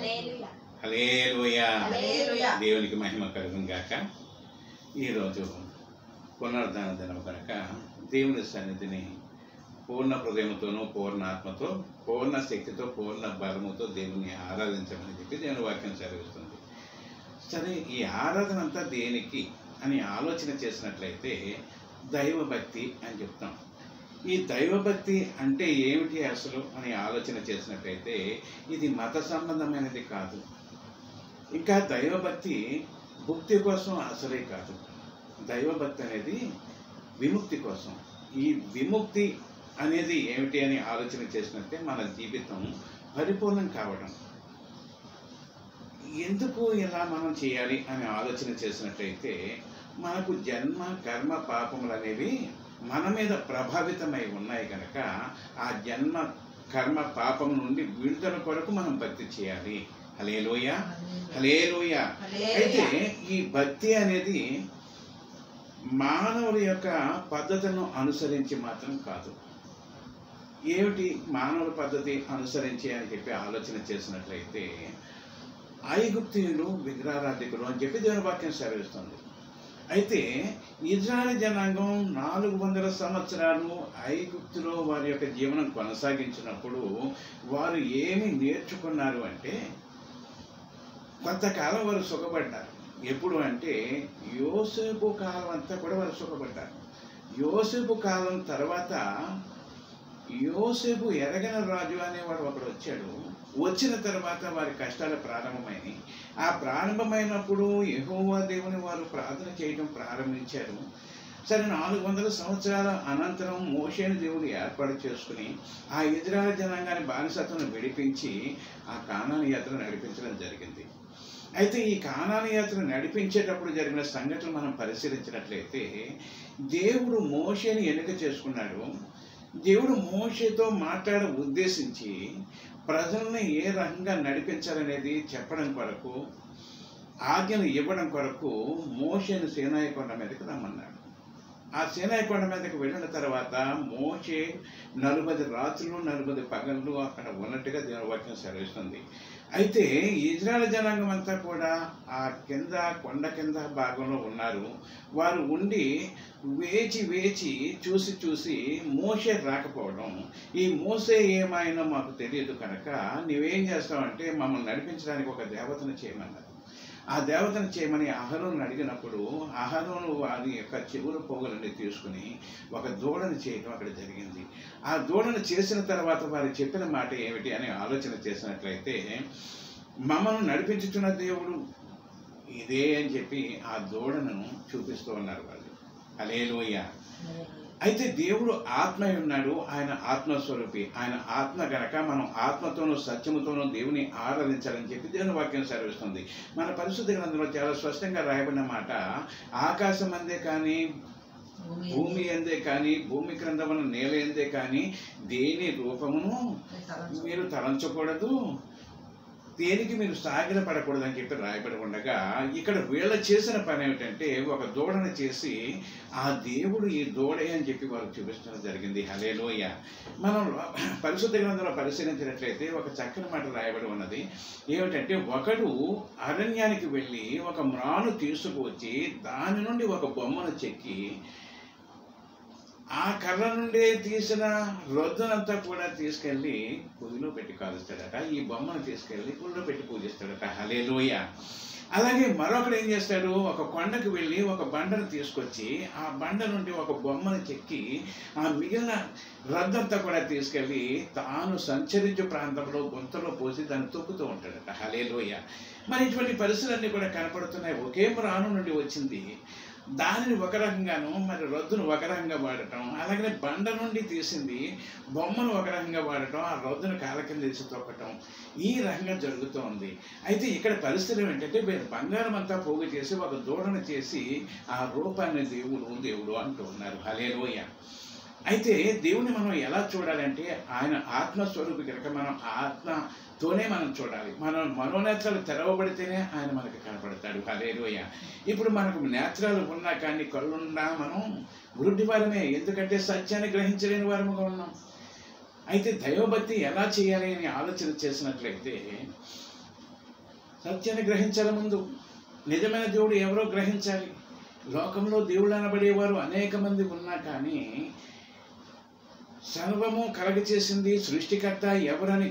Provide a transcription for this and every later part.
హల్లెలూయా. దేవునికి మహిమ కలుగును గాక. ఈరోజు పునరుద్ధాన దినం కనుక దేవుని సన్నిధిని పూర్ణ హృదయంతోనూ, పూర్ణ ఆత్మతో, పూర్ణ శక్తితో, పూర్ణ బలముతో దేవుని ఆరాధించమని చెప్పి దేవుని వాక్యం చదివిస్తుంది. సరే, ఈ ఆరాధన అంతా దేనికి అని ఆలోచన చేసినట్లయితే దైవభక్తి అని చెప్తాం. ఈ దైవభక్తి అంటే ఏమిటి అసలు అని ఆలోచన చేసినట్లయితే ఇది మత సంబంధమైనది కాదు. ఇంకా దైవభక్తి భక్తి కోసం అసలే కాదు. దైవభక్తి అనేది విముక్తి కోసం. ఈ విముక్తి అనేది ఏమిటి అని ఆలోచన చేసినట్టే మన జీవితం పరిపూర్ణం కావడం. ఎందుకు ఇలా మనం చేయాలి అని ఆలోచన చేసినట్లయితే మనకు జన్మ కర్మ పాపములు అనేవి మన మీద ప్రభావితమై ఉన్నాయి కనుక ఆ జన్మ కర్మ పాపం నుండి విడుదల కొరకు మనం భక్తి చేయాలి. హల్లెలూయా, హల్లెలూయా. అయితే ఈ భక్తి అనేది మానవుల యొక్క పద్ధతులను అనుసరించి మాత్రం కాదు. ఏమిటి మానవుల పద్ధతి అనుసరించి అని చెప్పి ఆలోచన చేసినట్లయితే ఐగుప్తీయులు విగ్రహారాధికులు అని చెప్పి దేవుని వాక్యం సెలవిస్తుంది. అయితే ఇజ్రాయెల్ జనాంగం 400 సంవత్సరాలు ఐగుప్తులో వారి యొక్క జీవనం కొనసాగించినప్పుడు వారు ఏమి నేర్చుకున్నారు అంటే, కొంతకాలం వారు సుఖపడ్డారు. ఎప్పుడు అంటే యోసేపు కాలం అంతా కూడా వారు సుఖపడ్డారు. యోసేపు కాలం తర్వాత యోసేపు ఎరగని రాజు అనేవాడు ఒకడు వచ్చాడు. వచ్చిన తర్వాత వారి కష్టాలు ప్రారంభమైనవి. ఆ ప్రారంభమైనప్పుడు యెహోవా దేవుని వారు ప్రార్థన చేయడం ప్రారంభించారు. సరే, 400 సంవత్సరాల అనంతరం మోషేను దేవుడు ఏర్పాటు చేసుకుని ఆ ఇజ్రాయెల్ జనాంగాన్ని బానిసత్వం విడిపించి ఆ కానాను యాత్ర నడిపించడం జరిగింది. అయితే ఈ కానాను యాత్ర నడిపించేటప్పుడు జరిగిన సంఘటనలు మనం పరిశీలించినట్లయితే దేవుడు మోషేని ఎన్నిక చేసుకున్నాడు. దేవుడు మోషేతో మాట్లాడ ఉద్దేశించి ప్రజల్ని ఏ రకంగా నడిపించాలనేది చెప్పడం కొరకు, ఆజ్ఞను ఇవ్వడం కొరకు మోషేను సీనాయి కొండ మీదకి రమ్మన్నాడు. ఆ సీనాయి కొండ మీదకి వెళ్ళిన తర్వాత మోషే 40 రాత్రులు 40 పగళ్ళు అక్కడ ఉన్నట్టుగా దేవుని వాక్యం సెలవిస్తుంది. అయితే ఇజ్రాయెల్ జనాంగం అంతా కూడా ఆ కింద కొండ కింద భాగంలో ఉన్నారు. వారు ఉండి వేచి చూసి మోషే రాకపోవడం, ఈ మోసే ఏమైనా మాకు తెలియదు కనుక నువ్వేం చేస్తావంటే మమ్మల్ని నడిపించడానికి ఒక దేవతను చేయమన్నారు. ఆ దేవతను చేయమని అహరోను అడిగినప్పుడు అహరోను వారి యొక్క చెవుల పోగులని తీసుకుని ఒక దూడను చేయడం అక్కడ జరిగింది. ఆ దూడను చేసిన తర్వాత వారు చెప్పిన మాట ఏమిటి అని ఆలోచన చేసినట్లయితే, మమ్మల్ని నడిపించుతున్న దేవుడు ఇదే అని చెప్పి ఆ దూడను చూపిస్తూ ఉన్నారు వాళ్ళు. హల్లెలూయా. అయితే దేవుడు ఆత్మ ఉన్నాడు. ఆయన ఆత్మస్వరూపి. ఆయన ఆత్మ గనక మనం ఆత్మతోనూ సత్యముతోనూ దేవుని ఆరాధించాలని చెప్పి దేవుని వాక్యం సెలవిస్తుంది. మన పరిశుద్ధ గ్రంథంలో చాలా స్పష్టంగా రాయబడిన మాట, ఆకాశం అందే కానీ, భూమి అందే కానీ, భూమి క్రిందమున నేల అందే కానీ దేని రూపమును మీరు తలంచకూడదు, దేనికి మీరు సాగిలపడకూడదు అని చెప్పి రాయబడి ఉండగా, ఇక్కడ వీళ్ళ చేసిన పని ఏమిటంటే ఒక దూడను చేసి ఆ దేవుడు ఈ దూడే అని చెప్పి వారు చూపించడం జరిగింది. హల్లెలూయా. మనం పరిశుద్ధ గ్రంథంలో పరిశీలించినట్లయితే ఒక చక్కని మాట రాయబడి ఉన్నది. ఏమిటంటే, ఒకడు అరణ్యానికి వెళ్ళి ఒక మ్రాను తీసుకువచ్చి దాని నుండి ఒక బొమ్మను చెక్కి ఆ కర్ర నుండి తీసిన రొద్దునంతా కూడా తీసుకెళ్ళి పొయ్యిలో పెట్టి కాలుస్తాడట. ఈ బొమ్మను తీసుకెళ్ళి పొయ్యిలో పెట్టి పూజిస్తాడట. హల్లెలూయా. అలాగే మరొకడు ఏం చేస్తాడు, ఒక కొండకు వెళ్ళి ఒక బండను తీసుకొచ్చి ఆ బండ నుండి ఒక బొమ్మను చెక్కి ఆ మిగిలిన రద్దంతా కూడా తీసుకెళ్ళి తాను సంచరించే ప్రాంతంలో గుంతలో పోసి దాన్ని తొక్కుతూ ఉంటాడట. హల్లెలూయా. మరి ఇటువంటి పరిస్థితులన్నీ కూడా కనపడుతున్నాయి. ఒకే మ్రాను నుండి వచ్చింది, దానిని ఒక రకంగాను, మరి రొద్దును ఒక రకంగా వాడటం, అలాగే బండ నుండి తీసింది బొమ్మను ఒక రకంగా వాడటం, ఆ రొద్దును కాళ్ళ కింద తీసి తొక్కటం, ఈ రకంగా జరుగుతూ ఉంది. అయితే ఇక్కడ పరిస్థితి ఏంటంటే బంగారం అంతా పోగు చేసి ఒక దూడను చేసి ఆ రూపాన్ని దేవుడు అంటూ ఉన్నారు. హల్లెలూయా. అయితే దేవుని మనం ఎలా చూడాలంటే ఆయన ఆత్మస్వరూపి కనుక మనం ఆత్మతోనే మనం చూడాలి. మనం మనోనేత్రాలు తెరవబడితేనే ఆయన మనకు కనపడతాడు. హల్లెలూయా. ఇప్పుడు మనకు నేత్రాలు ఉన్నా కానీ కళ్ళున్నా మనం వృద్ధి వారమే, ఎందుకంటే సత్యాన్ని గ్రహించలేని వారముగా ఉన్నాం. అయితే దైవభక్తి ఎలా చేయాలి అని ఆలోచన చేసినట్లయితే సత్యాన్ని గ్రహించాలి. ముందు నిజమైన దేవుడు ఎవరో గ్రహించాలి. లోకంలో దేవుడు అనబడేవారు అనేక మంది ఉన్నా కానీ సర్వము కలగచేసింది సృష్టికర్త ఎవరని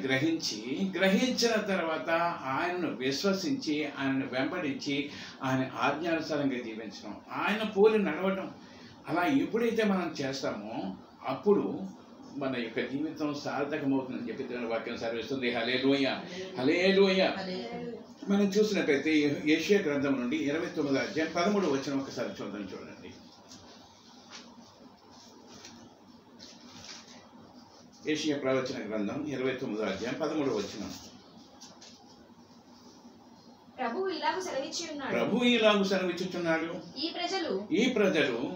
గ్రహించిన తర్వాత ఆయనను విశ్వసించి ఆయనను వెంబడించి ఆయన ఆజ్ఞానుసారంగా జీవించడం, ఆయన పోలి నడవడం, అలా ఎప్పుడైతే మనం చేస్తామో అప్పుడు మన యొక్క జీవితం సార్థకమవుతుందని చెప్పి దేవుని వాక్యం సెలవిస్తుంది. హల్లెలూయా, హల్లెలూయా. మనం చూసినట్లయితే యెషయా గ్రంథం నుండి 29వ అధ్యాయం 13వ వచనం ఒకసారి చూడండి. యెషయా ప్రవచన గ్రంథం 29వ అధ్యాయం 13వ వచనం. ప్రభువు ఇలాగు సెలవిచ్చుచున్నాడు, ఈ ప్రజలు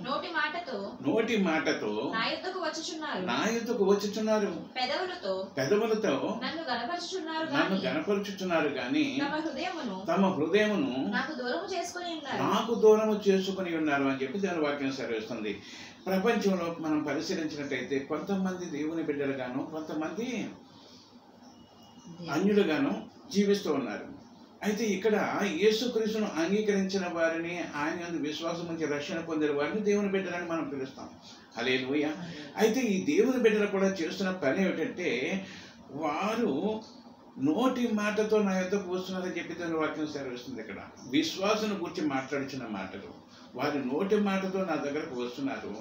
నోటి మాటతో నా యొద్దకు వచ్చుచున్నారు, పెదవులతో నన్ను గణపరుచుచున్నారు గాని తమ హృదయమును నాకు దూరము చేసుకుని ఉన్నారు అని చెప్పి దాని వాక్యం సెలవిస్తుంది. ప్రపంచంలో మనం పరిశీలించినట్లయితే కొంతమంది దేవుని బిడ్డలుగాను కొంతమంది అన్యులుగాను జీవిస్తూ ఉన్నారు. అయితే ఇక్కడ యేసుక్రీస్తును అంగీకరించిన వారిని, ఆయన యందు విశ్వాసం ఉంచి రక్షణ పొందిన వారిని దేవుని బిడ్డలని మనం పిలుస్తాం. హల్లెలూయా. అయితే ఈ దేవుని బిడ్డలు కూడా చేస్తున్న పని ఏమిటంటే వారు నోటి మాటతో నా యొద్దకు వస్తున్నారని చెప్పి దాని వాక్యం సెలవిస్తుంది. ఇక్కడ విశ్వాసం గురించి మాట్లాడుచున్న మాటలు, వారి నోటి మాటతో నా దగ్గరకు వస్తున్నారు,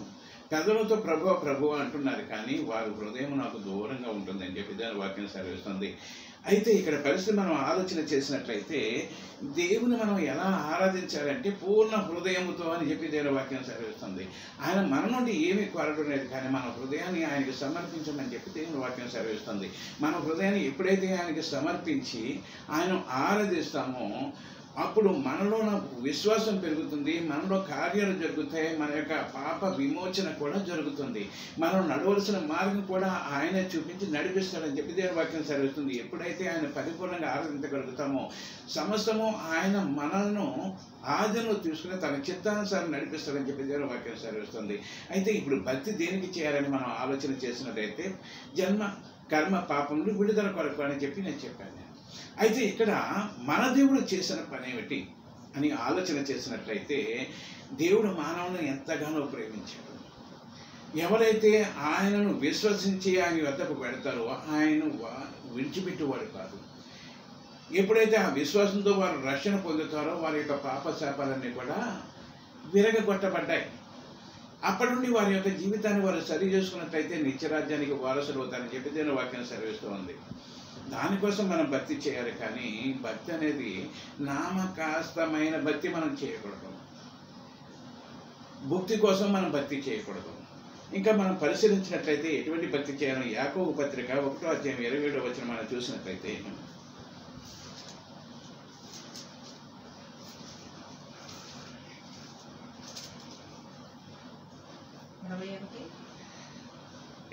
పెదవులతో ప్రభు ప్రభు అంటున్నారు, కానీ వారి హృదయం నాకు దూరంగా ఉంటుందని చెప్పి దాని వాక్యం సెలవిస్తుంది. అయితే ఇక్కడ పరిస్థితి మనం ఆలోచన చేసినట్లయితే దేవుని మనం ఎలా ఆరాధించాలంటే పూర్ణ హృదయముతో అని చెప్పి దేవుని వాక్యం సెలవిస్తుంది. ఆయన మన నుండి ఏమీ కోరడం లేదు, కానీ మన హృదయాన్ని ఆయనకి సమర్పించమని చెప్పి దేవుని వాక్యం సెలవిస్తుంది. మన హృదయాన్ని ఎప్పుడైతే ఆయనకి సమర్పించి ఆయన ఆరాధిస్తామో అప్పుడు మనలో విశ్వాసం పెరుగుతుంది, మనలో కార్యాలు జరుగుతాయి, మన యొక్క పాప విమోచన కూడా జరుగుతుంది, మనం నడవలసిన మార్గం కూడా ఆయనే చూపించి నడిపిస్తాడని చెప్పి దేవుని వాక్యం సెలవుతుంది. ఎప్పుడైతే ఆయన పరిపూర్ణంగా ఆరాధించగలుగుతామో సమస్తము ఆయన మనల్ని ఆధీనంలో తీసుకుని తన చిత్తానుసారం నడిపిస్తాడని చెప్పి దేవుని వాక్యం సెలవుస్తుంది. అయితే ఇప్పుడు భక్తి దేనికి చేయాలని మనం ఆలోచన చేసినట్లయితే జన్మ కర్మ పాపములు విడుదల కొరకు అని చెప్పి నేను చెప్పాను. అయితే ఇక్కడ మన దేవుడు చేసిన పని ఏమిటి అని ఆలోచన చేసినట్లయితే దేవుడు మానవులను ఎంతగానో ప్రేమించాడు. ఎవరైతే ఆయనను విశ్వసించి ఆయన వద్దకు పెడతారో ఆయన విడిచిపెట్టేవాడు కాదు. ఎప్పుడైతే ఆ విశ్వాసంతో వారు రక్షణ పొందుతారో వారి యొక్క పాప శాపాలన్నీ కూడా విరగొట్టబడ్డాయి. అప్పటి నుండి వారి యొక్క జీవితాన్ని వారు సరి చేసుకున్నట్లయితే నిత్యరాజ్యానికి వారసులు అవుతారని చెప్పి దేవుని వాక్యం సెలవిస్తూ ఉంది. దానికోసం మనం భక్తి చేయాలి, కానీ భక్తి అనేది నామకాస్తమైన భక్తి మనం చేయకూడదు, భక్తి కోసం మనం భక్తి చేయకూడదు. ఇంకా మనం పరిశీలించినట్లయితే ఎటువంటి భక్తి చేయాలని యాకోబు పత్రిక 1వ అధ్యాయం 27వ వచనం మనం చూసినట్లయితే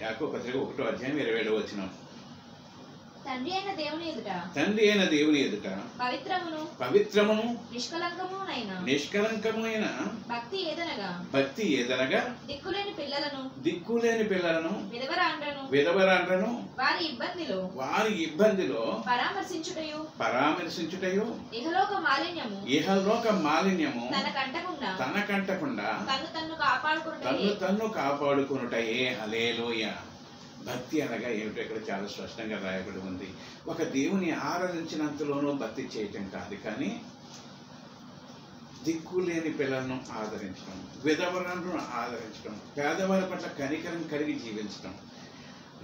యాకోబు పత్రిక 1వ అధ్యాయం 27వ వచనం. తండ్రి అయిన దేవుని ఎదుట పవిత్రమును నిష్కలంకమైన భక్తి ఏదనగా దిక్కులేని పిల్లలను విధవరాండ్రను వారి ఇబ్బందిలో పరామర్శించుటయు ఇహలోక మాలిన్యము తనకంటకుండా తన్ను కాపాడుకొనుటయే. హల్లెలూయా. భక్తి అనగా ఏమిటో ఇక్కడ చాలా స్పష్టంగా రాయబడి ఉంది. ఒక దేవుని ఆరాధించినంతలోనూ భక్తి చేయటం కాదు, కానీ దిక్కులేని పిల్లలను ఆదరించడం, విధవరాలను ఆదరించడం, పేదవారి పట్ల కనికరం కలిగి జీవించడం,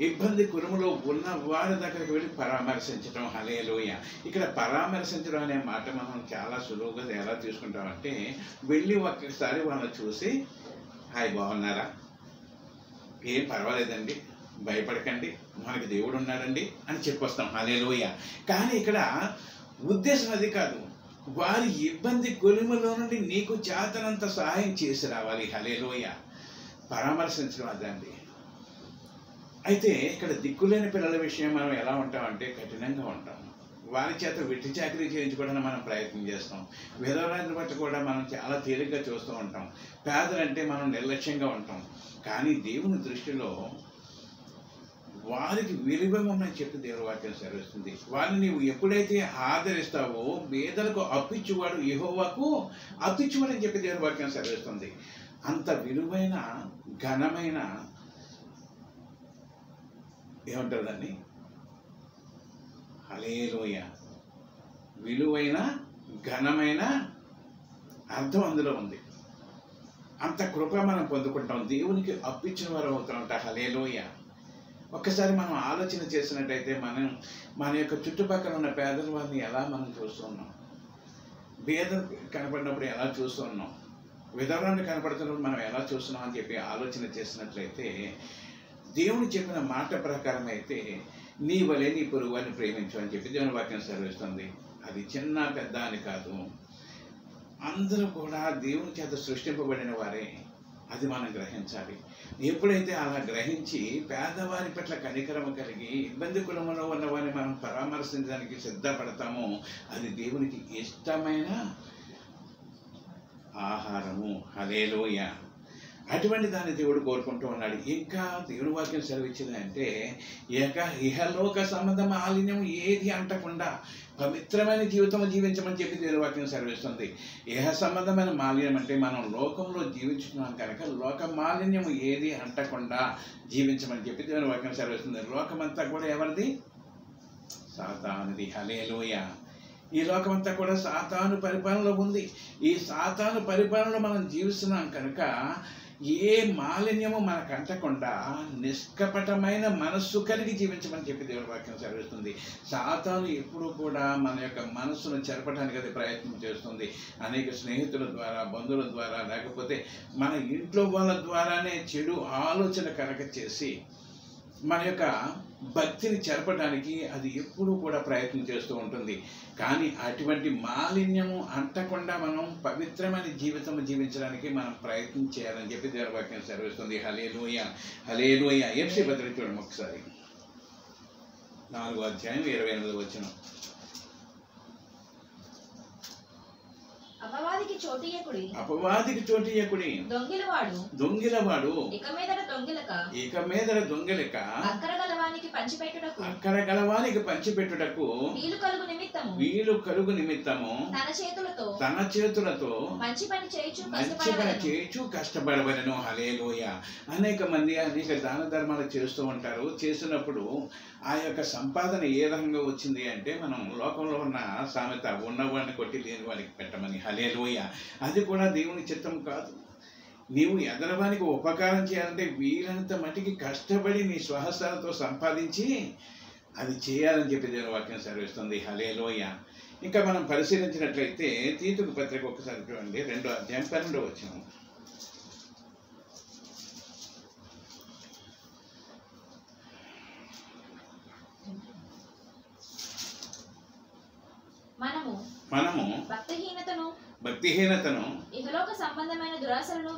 ఇబ్బంది కురుములో ఉన్న వారి దగ్గరికి వెళ్ళి పరామర్శించడం. హల్లెలూయా. ఇక్కడ పరామర్శించడం అనే మాట మనం చాలా సులువుగా ఎలా తీసుకుంటామంటే వెళ్ళి ఒక్కసారి వాళ్ళని చూసి హాయ్ బాగున్నారా, ఏం పర్వాలేదండి, భయపడకండి, మనకి దేవుడు ఉన్నాడండి అని చెప్పొస్తాం. హల్లెలూయా. కానీ ఇక్కడ ఉద్దేశం అది కాదు. వారి ఇబ్బంది కొలిమలో నుండి నీకు చేతనంత సహాయం చేసి రావాలి. హల్లెలూయా. పరామర్శించడం అదండి. అయితే ఇక్కడ దిక్కులేని పిల్లల విషయం మనం ఎలా ఉంటామంటే కఠినంగా ఉంటాం. వారి చేత వెట్టి చాకరీ చేయించుకోవడానికి మనం ప్రయత్నం చేస్తాం. విధవరాలను బట్టి కూడా మనం చాలా తేలిగ్గా చూస్తూ ఉంటాం. పేదలంటే మనం నిర్లక్ష్యంగా ఉంటాం. కానీ దేవుని దృష్టిలో వారికి విలువమని చెప్పి దేవుని వాక్యం సెలవిస్తుంది. వారిని నీవు ఎప్పుడైతే ఆదరిస్తావో పేదలకు అప్పిచ్చువాడు యెహోవాకు అప్పిచ్చువాడని చెప్పి దేవుని వాక్యం సెలవిస్తుంది. అంత విలువైన ఘనమైన ఏమంటారు దాన్ని, హల్లెలూయా, విలువైన ఘనమైన అర్థం అందులో ఉంది. అంత కృప మనం పొందుకుంటాం, దేవునికి అప్పిచ్చిన వారు అవుతామంట. హల్లెలూయా. ఒక్కసారి మనం ఆలోచన చేసినట్టయితే మన యొక్క చుట్టుపక్కల ఉన్న పేదల వారిని ఎలా మనం చూస్తున్నాం, పేదలు కనపడినప్పుడు ఎలా చూస్తున్నాం, విధవరాన్ని కనపడుతున్నప్పుడు మనం ఎలా చూస్తున్నాం అని చెప్పి ఆలోచన చేసినట్లయితే దేవుడు చెప్పిన మాట ప్రకారం అయితే నీ వలె నీ పొరుగువారిని ప్రేమించు అని చెప్పి దేవుని వాక్యం సెలవిస్తుంది. అది చిన్న పెద్ద అని కాదు, అందరూ కూడా దేవుని చేత సృష్టింపబడిన వారే. అది మనం గ్రహించాలి. ఎప్పుడైతే అలా గ్రహించి పేదవారి పట్ల కనికరమ కలిగి ఇబ్బంది కులంలో ఉన్న వారిని మనం పరామర్శించడానికి సిద్ధపడతామో అది దేవునికి ఇష్టమైన ఆహారము. హల్లెలూయా. అటువంటి దాన్ని దేవుడు కోరుకుంటూ ఉన్నాడు. ఇంకా దేవుని వాక్యం సెలవిచ్చింది అంటే ఇహలోక సంబంధ మాలిన్యం ఏది అంటకుండా పవిత్రమైన జీవితం జీవించమని చెప్పి దేవుని వాక్యం సెలవిస్తుంది. ఇహ సంబంధమైన మాలిన్యం అంటే మనం లోకంలో జీవించుతున్నాం కనుక లోక మాలిన్యం ఏది అంటకుండా జీవించమని చెప్పి దేవుని వాక్యం సెలవిస్తుంది. లోకమంతా కూడా ఎవరిది? సాతానుది. హల్లెలూయా. ఈ లోకమంతా కూడా సాతాను పరిపాలనలో ఉంది. ఈ సాతాను పరిపాలనలో మనం జీవిస్తున్నాం కనుక ఏ మాలిన్యము మనకు అంటకుండా నిష్కపటమైన మనస్సు కలిగి జీవించమని చెప్పి దేవుని వాక్యం సెలవిస్తుంది. సాతాను ఎప్పుడు కూడా మన యొక్క మనస్సును చెరపడానికి అది ప్రయత్నం చేస్తుంది. అనేక స్నేహితుల ద్వారా, బంధువుల ద్వారా, లేకపోతే మన ఇంట్లో వాళ్ళ ద్వారానే చెడు ఆలోచన కనుక చేసి మన యొక్క భక్తిని చెరపడానికి అది ఎప్పుడూ కూడా ప్రయత్నం చేస్తూ ఉంటుంది. కానీ అటువంటి మాలిన్యము అంటకుండా మనం పవిత్రమైన జీవితం జీవించడానికి మనం ప్రయత్నం చేయాలని చెప్పి దేవుని వాక్యం సెలవిస్తుంది. హల్లెలూయా, హల్లెలూయా. ఎఫ్సీ పత్రిక చూడండి ఒకసారి, 4వ అధ్యాయం 28వ వచనం. అపవాదికి చోటియకుడి, అపవాదికి చోటియకుడి, దొంగిలవాడు ఇక మీదట దొంగిలక అక్కర గలవానికి పంచిపెట్టుటకు వీలు కలుగు నిమిత్తము తన చేతులతో మంచి పని చేయుచు కష్టపడవలెను. హల్లెలూయా. అనేక మంది అనేక దాన ధర్మాలు చేస్తూ ఉంటారు. చేసినప్పుడు ఆ యొక్క సంపాదన ఏ రకంగా వచ్చింది అంటే మనం లోకంలో ఉన్న సామెత, ఉన్నవాడిని కొట్టి లేని వాడికి పెట్టమని. హల్లెలూయా. అది కూడా దేవుని చిత్తం కాదు. నీవు ఎదరవానికి ఉపకారం చేయాలంటే వీలంత మట్టికి కష్టపడి నీ స్వహస్తాలతో సంపాదించి అది చేయాలని చెప్పి దేవుని వాక్యం సెలవిస్తుంది. హల్లెలూయా. ఇంకా మనం పరిశీలించినట్లయితే తీతుకు పత్రిక ఒకసారి చూడండి, 2వ అధ్యాయం 12వ వచనం. మనము భక్తిహీనతను ఇహలోక సంబంధమైన దురాలోచనను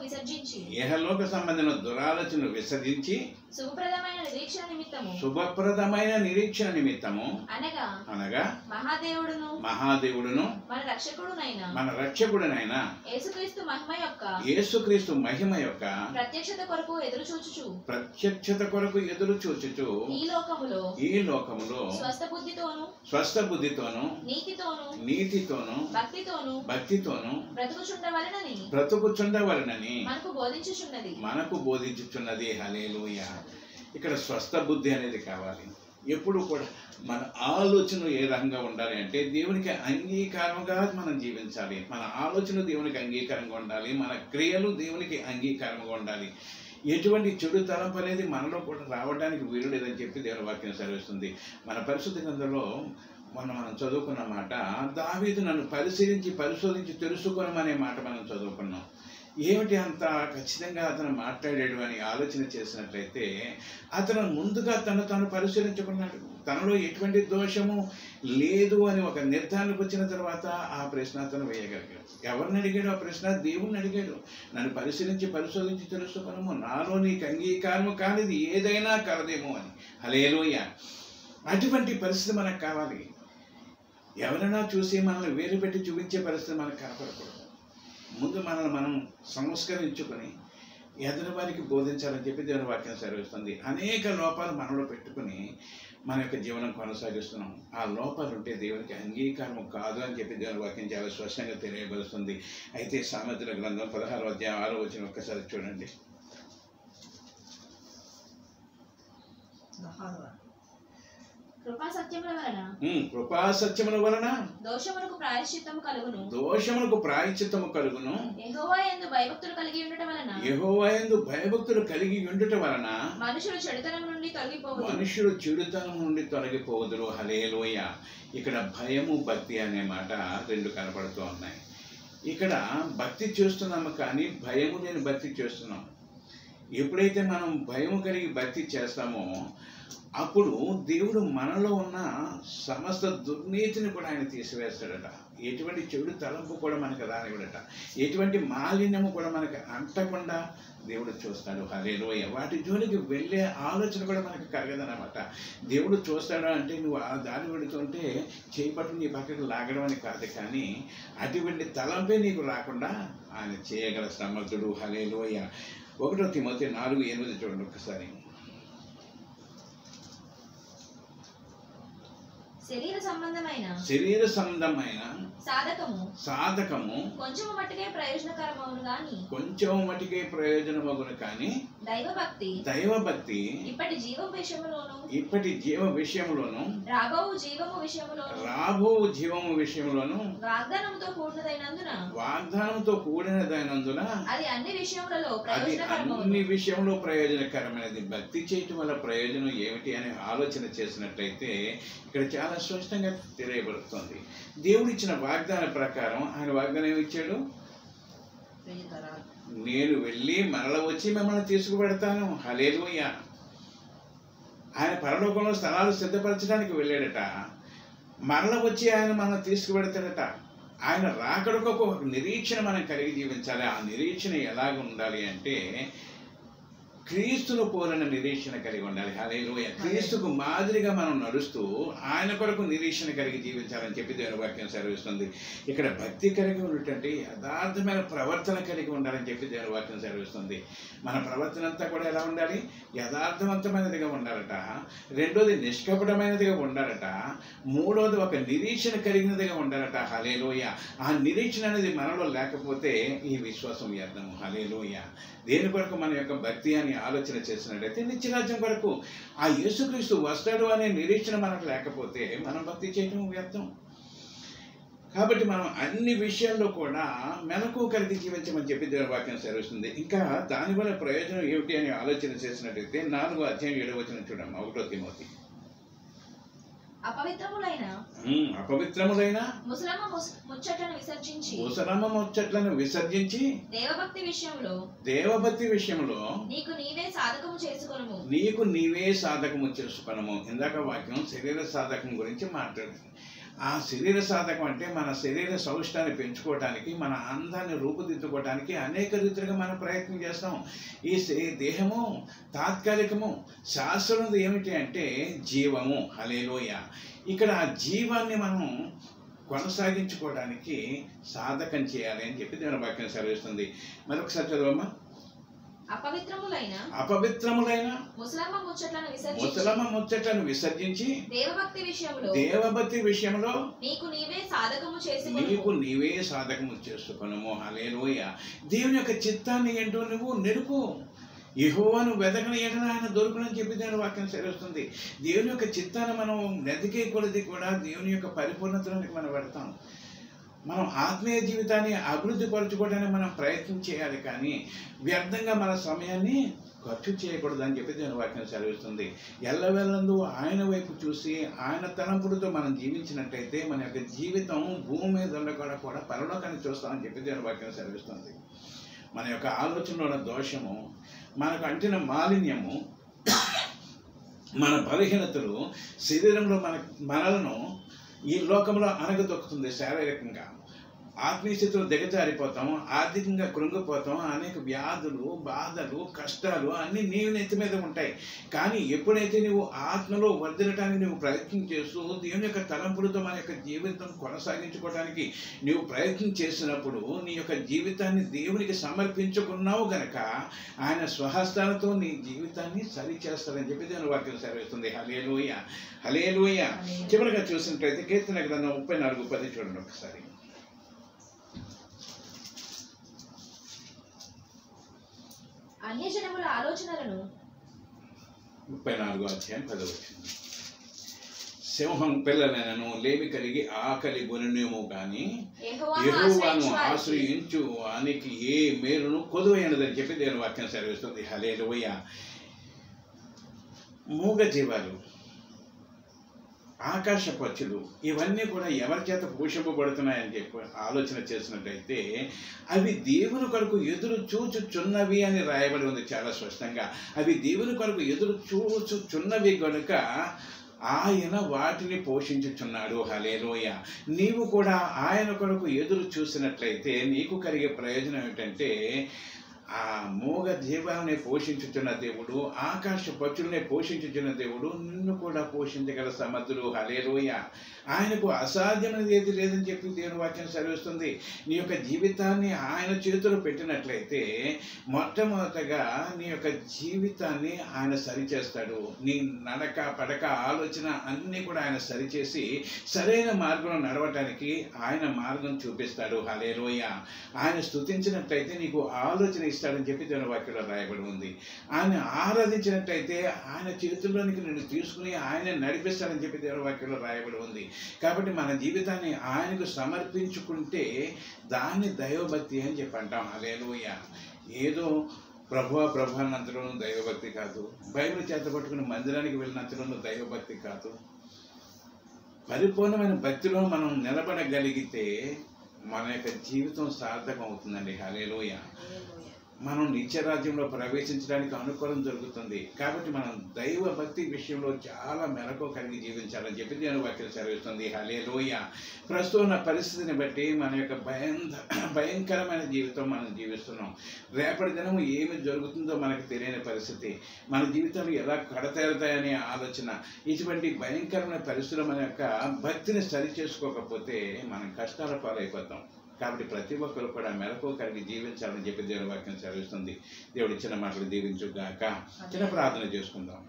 విసర్జించి శుభప్రదమైన నిరీక్షణ నిమిత్తము అనగా మహాదేవుడును మన రక్షకుడునైన యేసుక్రీస్తు మహిమ యొక్క ప్రత్యక్షత కొరకు ఎదురు చూచుచు ఈ లోకములో స్వస్థ బుద్ధితోను నీతితోను భక్తితోను బ్రతుకుచుండవలెనని మనకు బోధించుచున్నది. హల్లెలూయా. ఇక్కడ స్వస్థ బుద్ధి అనేది కావాలి. ఎప్పుడు కూడా మన ఆలోచన ఏ రకంగా ఉండాలి అంటే దేవునికి అంగీకారంగా మనం జీవించాలి. మన ఆలోచన దేవునికి అంగీకారంగా ఉండాలి. మన క్రియలు దేవునికి అంగీకారంగా ఉండాలి. ఎటువంటి చెడు తలంపు అనేది మనలో కూడా రావడానికి వీలు లేదని చెప్పి దేవుని వాక్యం సెలవిస్తుంది. మన పరిశుద్ధ గ్రంథంలో మనం చదువుకున్న మాట, దావీదు నన్ను పరిశోధించి తెలుసుకోనమనే మాట మనం చదువుకున్నాం. ఏమిటి అంత ఖచ్చితంగా అతను మాట్లాడాడు అని ఆలోచన చేసినట్లయితే అతను ముందుగా తాను పరిశీలించుకున్నాడు. తనలో ఎటువంటి దోషము లేదు అని ఒక నిర్ధారణకు వచ్చిన తర్వాత ఆ ప్రశ్న అతను వేయగలిగాడు. ఎవరిని అడిగాడు ఆ ప్రశ్న? దేవుణ్ణి అడిగాడు. నన్ను పరిశోధించి తెలుసుకున్నాము, నాలో నీకు అంగీకారము కానిది ఏదైనా కలదేమో అని. హల్లెలూయా. అటువంటి పరిస్థితి మనకు కావాలి. ఎవరైనా చూసి మనల్ని వేరు పెట్టి చూపించే పరిస్థితి మనకు కనపడకూడదు. ముందు మనల్ని మనం సంస్కరించుకొని ఎదుటి వారికి బోధించాలని చెప్పి దేవుని వాక్యం సెలవిస్తుంది. అనేక లోపాలు మనలో పెట్టుకుని మన యొక్క జీవనం కొనసాగిస్తున్నాం. ఆ లోపాలు ఉంటే దేవునికి అంగీకారం కాదు అని చెప్పి దేవుని వాక్యం చాలా స్పష్టంగా తెలియబరుస్తుంది. అయితే సామెతల గ్రంథం 16వ అధ్యాయం 6వ వచనం ఒక్కసారి చూడండి. కృపా సత్యముల వలన కృపా సత్యముల వలన దోషములకు ప్రాయశ్చిత్తము కలుగును. దోషములకు ప్రాయశ్చిత్తము కలుగును. యెహోవా యందు భయభక్తులు కలిగి ఉండటం వలన యెహోవా యందు భయభక్తులు కలిగి ఉండుట వలన మనుషులు చెడుతనం నుండి తొలగిపోవును. మనుషులు చెడుతనం నుండి తొలగిపోదురు. హల్లెలూయా. ఇక్కడ భయము భక్తి అనే మాట రెండు కనపడుతూ ఉన్నాయి. ఇక్కడ భక్తి చేస్తున్నాము కానీ భయము లేని భక్తి చేస్తున్నాం. ఎప్పుడైతే మనం భయము కలిగి భక్తి చేస్తామో అప్పుడు దేవుడు మనలో ఉన్న సమస్త దుర్నీతిని కూడా ఆయన తీసివేస్తాడట. ఎటువంటి చెడు తలంపు కూడా మనకు రానివ్వడట. ఎటువంటి మాలిన్యము కూడా మనకు అంటకుండా దేవుడు చూస్తాడు. హల్లెలూయా. వాటి జోలికి వెళ్ళే ఆలోచన కూడా మనకు కలగదనమాట. దేవుడు చూస్తాడు అంటే నువ్వు ఆ దారి వెళుతుంటే చేపట్టు నీ పక్కకు లాగడం అని కాదు, కానీ అటువంటి తలంపే నీకు రాకుండా ఆయన చేయగల సమర్థుడు. హల్లెలూయా. 1 తిమోతి 4:8 చూడండి ఒక్కసారి. శరీర సంబంధమైన సాధకము కొంచెము మట్టుకే ప్రయోజనకరమవును కానీ దైవభక్తి ఇప్పటి జీవ విషయములోను రాబో జీవము విషయములోను వాగ్దానముతో కూడినదైనందున అది అన్ని విషయంలో ప్రయోజనకరమైనది. భక్తి చేయటం వల్ల ప్రయోజనం ఏమిటి అని ఆలోచన చేసినట్లయితే ఇక్కడ చాలా స్పష్టంగా తెలియబడుతుంది. దేవుడు ఇచ్చిన వాగ్దాన ప్రకారం ఆయన వాగ్దానం ఏమిచ్చాడు? నేను వెళ్ళి మరల వచ్చి మిమ్మల్ని తీసుకుపెడతాను. హల్లెలూయా. ఆయన పరలోకంలో స్థలాలు సిద్ధపరచడానికి వెళ్ళాడట. మరల వచ్చి ఆయన మనల్ని తీసుకుపెడతాడట. ఆయన రాకడకు ఒక నిరీక్షణ మనం కలిగి జీవించాలి. ఆ నిరీక్షణ ఎలాగ ఉండాలి అంటే క్రీస్తును పోలిన నిరీక్షణ కలిగి ఉండాలి. హల్లెలూయా. క్రీస్తుకు మాదిరిగా మనం నడుస్తూ ఆయన కొరకు నిరీక్షణ కలిగి జీవించాలని చెప్పి దేవుని వాక్యం సెలవిస్తుంది. ఇక్కడ భక్తి కలిగి ఉన్నటువంటి యథార్థమైన ప్రవర్తన కలిగి ఉండాలని చెప్పి దేవుని వాక్యం సెలవిస్తుంది. మన ప్రవర్తన అంతా కూడా ఎలా ఉండాలి? యథార్థవంతమైనదిగా ఉండాలట. రెండోది నిష్కపటమైనదిగా ఉండాలట. మూడోది ఒక నిరీక్షణ కలిగినదిగా ఉండాలట. హల్లెలూయా. ఆ నిరీక్షణ అనేది మనలో లేకపోతే ఈ విశ్వాసం వ్యర్థము. హల్లెలూయా. దేని కొరకు మన యొక్క భక్తి అని ఆలోచన చేసినట్లయితే నిత్యరాజ్యం కొరకు. ఆ యేసుక్రీస్తు వస్తాడు అనే నిరీక్షణ మనకు లేకపోతే మనం భక్తి చేయడం వ్యర్థం. కాబట్టి మనం అన్ని విషయాల్లో కూడా మెలకు కలిగి జీవించమని చెప్పి దేవుని వాక్యం సెలవిస్తుంది. ఇంకా దానివల్ల ప్రయోజనం ఏమిటి అని ఆలోచన చేసినట్లయితే 4వ అధ్యాయం 7వ వచనం చూడమ్మా. 1 తిమోతి. అపవిత్రములైన ముసలమ్మ ముచ్చట్లను విసర్జించి దేవభక్తి విషయంలో నీకు నీవే సాధకము చేసుకొనుము. ఇందాక వాక్యం శరీర సాధకం గురించి మాట్లాడింది. ఆ శరీర సాధకం అంటే మన శరీర సౌష్ఠాన్ని పెంచుకోవటానికి, మన అందాన్ని రూపుదిద్దుకోవటానికి అనేక రీతిగా మనం ప్రయత్నం చేస్తాం. ఈ దేహము తాత్కాలికము, శాస్త్రం ఏమిటి అంటే జీవము. హల్లెలూయా. ఇక్కడ ఆ జీవాన్ని మనం కొనసాగించుకోవడానికి సాధకం చేయాలి అని చెప్పి దేవుని వాక్యం సెలవిస్తుంది. మరొకసారి చదవమ్మా. అపవిత్రములైన ముసలమ్మ ముచ్చట్లను విసర్జించి దేవభక్తి విషయంలో నీకు నీవే సాధకము చేసుకొనుము. హల్లెలూయా. దేవుని యొక్క చిత్తాన్ని ఏంటో నువ్వు నెరుపు. యెహోవాను వెదకని ఎడల ఆయన దొరుకునని చెప్పి దేవుని వాక్యం సెలవుస్తుంది. దేవుని యొక్క చిత్తాన్ని మనం వెతికే కొలది కూడా దేవుని యొక్క పరిపూర్ణతలోనికి మనం పెడతాం. మనం ఆత్మీయ జీవితాన్ని అభివృద్ధి పరచుకోవడానికి మనం ప్రయత్నం చేయాలి, కానీ వ్యర్థంగా మన సమయాన్ని ఖర్చు చేయకూడదు అని చెప్పి దేవుని వాక్యం సెలవిస్తుంది. ఎల్లవెల్లందు ఆయన వైపు చూసి ఆయన తలంపులతో మనం జీవించినట్టయితే మన యొక్క జీవితం భూమి మీద ఉండకుండా కూడా పరలోకాన్ని చూస్తామని చెప్పి దేవుని వాక్యం సెలవిస్తుంది. మన యొక్క ఆలోచనలో దోషము, మనకు అంటిన మాలిన్యము, మన బలహీనతలు శరీరంలో మనలను ఈ లోకంలో అనగదొక్కుతుంది. శారీరకంగా ఆత్మీయ స్థితిలో దిగజారిపోతాం, ఆర్థికంగా కృంగిపోతాం, అనేక వ్యాధులు, బాధలు, కష్టాలు అన్నీ నీ నెత్తి మీద ఉంటాయి. కానీ ఎప్పుడైతే నువ్వు ఆత్మలో వర్ధిల్లటానికి నువ్వు ప్రయత్నం చేస్తూ దేవుని యొక్క తలంపులతో మన యొక్క జీవితం కొనసాగించుకోవడానికి నువ్వు ప్రయత్నం చేసినప్పుడు నీ యొక్క జీవితాన్ని దేవునికి సమర్పించుకున్నావు గనక ఆయన స్వహస్తాలతో నీ జీవితాన్ని సరి చేస్తాడని చెప్పి దేవుని వాక్యం సెలవిస్తుంది. హల్లెలూయా, హల్లెలూయా. చివరిగా చూసినట్లయితే కీర్తన గ్రంథం 34:10 చూడండి ఒకసారి. అన్యజనముల ఆలోచనలను 34:10 సింహం పిల్లలైనను లేమి కలిగి ఆకలి గొనునేమో గాని యెహోవాను ఆశ్రయించు వానికి ఏ మేలును కొదువైనదని చెప్పి దేవుని వాక్యం సెలవిస్తుంది. హల్లెలూయా. మూగ జీవాలు, ఆకాశ పక్షులు ఇవన్నీ కూడా ఎవరి చేత పోషింపబడుతున్నాయని చెప్పి ఆలోచన చేసినట్టయితే అవి దేవుని కొరకు ఎదురు చూచుచున్నవి అని రాయబడి ఉంది చాలా స్పష్టంగా. అవి దేవుని కొరకు ఎదురు చూచుచున్నవి కనుక ఆయన వాటిని పోషించుచున్నాడు. హల్లెలూయా. నీవు కూడా ఆయన కొరకు ఎదురు చూసినట్లయితే నీకు కలిగే ప్రయోజనం ఏమిటంటే ఆ మూగ జీవాన్ని పోషించుచున్న దేవుడు, ఆకాశ పక్షుల్ని పోషించుచున్న దేవుడు నిన్ను కూడా పోషించగల సమర్థుడు. హల్లెలూయా. ఆయనకు అసాధ్యమైనది ఏది లేదని చెప్పి దేవుని వాక్యం సెలవిస్తుంది. నీ యొక్క జీవితాన్ని ఆయన చేతులు పెట్టినట్లయితే మొట్టమొదటగా నీ యొక్క జీవితాన్ని ఆయన సరిచేస్తాడు. నీ నడక పడక ఆలోచన అన్నీ కూడా ఆయన సరిచేసి సరైన మార్గంలో నడవటానికి ఆయన మార్గం చూపిస్తాడు. హల్లెలూయా. ఆయన స్తుతించినట్లయితే నీకు ఆలోచన ఇస్తాడని చెప్పి దేవుని వాక్యంలో రాయబడి ఉంది. ఆయన ఆరాధించినట్టయితే ఆయన చేతుల్లోనికి నిన్ను తీసుకుని ఆయన నడిపిస్తాడని చెప్పి దేవుని వాక్యంలో రాయబడి ఉంది. కాబట్టి మన జీవితాన్ని ఆయనకు సమర్పించుకుంటే దాన్ని దైవభక్తి అని చెప్పి అంటాం. హల్లెలూయా. ఏదో ప్రభువా అన్నంతలోనూ దైవభక్తి కాదు, బైబిల్ చేత పట్టుకుని మందిరానికి వెళ్ళినంతలోనూ దైవభక్తి కాదు. పరిపూర్ణమైన భక్తిలో మనం నిలబడగలిగితే మన యొక్క జీవితం సార్థకం అవుతుందండి. హల్లెలూయా. మనం నిత్యరాజ్యంలో ప్రవేశించడానికి అనుకూలం దొరుకుతుంది. కాబట్టి మనం దైవ భక్తి విషయంలో చాలా మెలకు కలిగి జీవించాలని చెప్పి దేవుని వాక్యం సెలవిస్తుంది. హల్లెలూయా. ప్రస్తుతం ఉన్న పరిస్థితిని బట్టి మన యొక్క భయంకరమైన జీవితం మనం జీవిస్తున్నాం. రేపటి దినము ఏమి జరుగుతుందో మనకు తెలియని పరిస్థితి, మన జీవితంలో ఎలా కడతేరుతాయనే ఆలోచన, ఇటువంటి భయంకరమైన పరిస్థితులు మన యొక్క భక్తిని సరి చేసుకోకపోతే మనం కష్టాల పాలైపోతాం. కాబట్టి ప్రతి ఒక్కరు కూడా మెలకు కలిగి జీవించాలని చెప్పి దేవుని వాక్యం సెలవిస్తుంది. దేవుడు ఇచ్చిన మాటలు దీవించుగాక. చిన్న ప్రార్థన చేసుకుందాం.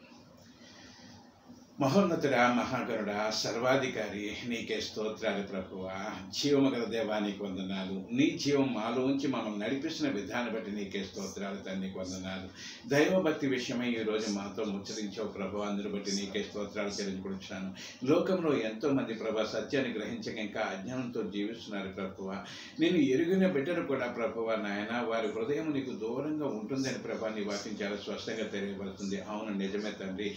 మహోన్నతుడా, మహాగరుడా, సర్వాధికారి, నీకే స్తోత్రాలు ప్రభువా. జీవము గల దేవా నీకు వందనాలు. నీ జీవం మాలో ఉంచి మమ్మల్ని నడిపిస్తున్న విధానం బట్టి నీకే స్తోత్రాలు తండ్రికి వందనాలు. దైవభక్తి విషయమై ఈరోజు మాతో ముచ్చరించావు ప్రభు, అందుని బట్టి నీకే స్తోత్రాలు చెల్లించుకుంటున్నాను. లోకంలో ఎంతో మంది ప్రభా సత్యాన్ని గ్రహించక ఇంకా అజ్ఞానంతో జీవిస్తున్నారు ప్రభువా. నేను ఎరిగిన బిడ్డలు కూడా ప్రభువా నాయన వారి హృదయం నీకు దూరంగా ఉంటుందని ప్రభా నీ వాక్యం చాలా స్పష్టంగా తెలియబడుతుంది. అవును, నిజమే తండ్రి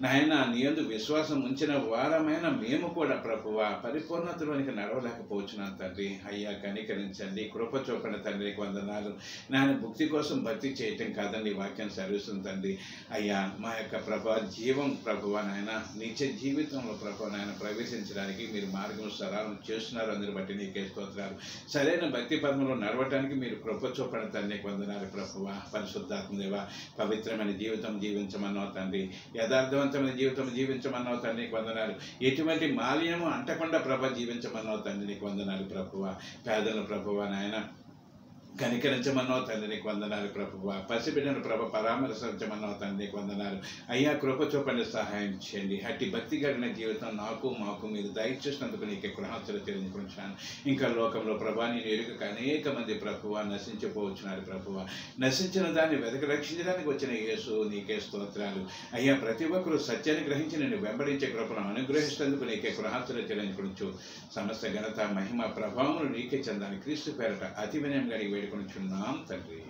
నాయన. నీ యందు విశ్వాసం ఉంచిన వారమైన మేము కూడా ప్రభువా పరిపూర్ణతలోనికి నడవలేకపోతున్నాం తండ్రి. అయ్యా కనికరించండి, కృప చూపండి తండ్రికి వందనాలు. నాయన భక్తి కోసం భక్తి చేయటం కాదని వాక్యం సెలవిస్తుంది తండ్రి. అయ్యా మా యొక్క ప్రభా జీవం ప్రభువా నాయన నిత్య జీవితంలో ప్రభా నాయన ప్రవేశించడానికి మీరు మార్గం సరళం చేస్తున్నారు. అందరి బట్టి నీకే స్తోత్రాలు. సరైన భక్తి పదంలో నడవటానికి మీరు కృప చూపండి తండ్రికి వందనాలు ప్రభువా. పరిశుద్ధాత్మదేవ పవిత్రమైన జీవితం జీవించమన్నావు తండ్రి, యథార్థవంతమైన జీవితం జీవించమన్నావు తండ్రి నీకు వందనాలు. ఎటువంటి మాలిన్యము అంటకుండా ప్రభ జీవించమన్నావు తండ్రి నీకు వందనాలు ప్రభువా. పేదలను ప్రభువా నాయన కనికరించమన్నావు తండ్రి నీకు వందనాలు ప్రభువా. పసిబిడ్డను ప్రభ పరామర్శించమన్నావు తండ్రి నీకు వందనాలు. అయ్యా కృప చూపండి, సహాయం చేయండి. అట్టి భక్తి కలిగిన జీవితం నాకు మాకు మీరు దయచేసినందుకు నీకే కృతజ్ఞతలు చెల్లించుకుంటున్నాను. ఇంకా లోకంలో ప్రభా నేను ఎరుక అనేక మంది ప్రభువా నశించిపోవచ్చున్నారు ప్రభువా. నశించిన దాన్ని వెతక రక్షించడానికి వచ్చిన యేసు నీకే స్తోత్రాలు. అయ్యా ప్రతి ఒక్కరూ సత్యాన్ని గ్రహించి నేను వెంబడించే కృపను అనుగ్రహిస్తేందుకు నీకే కృతజ్ఞతలు చెల్లించుకుంటూ సమస్త ఘనత మహిమ ప్రభావములు నీకే చెందాలి. క్రీస్తు పేరట అతి వినయం గడిగి వేడుకొనుచున్నాం తండ్రి.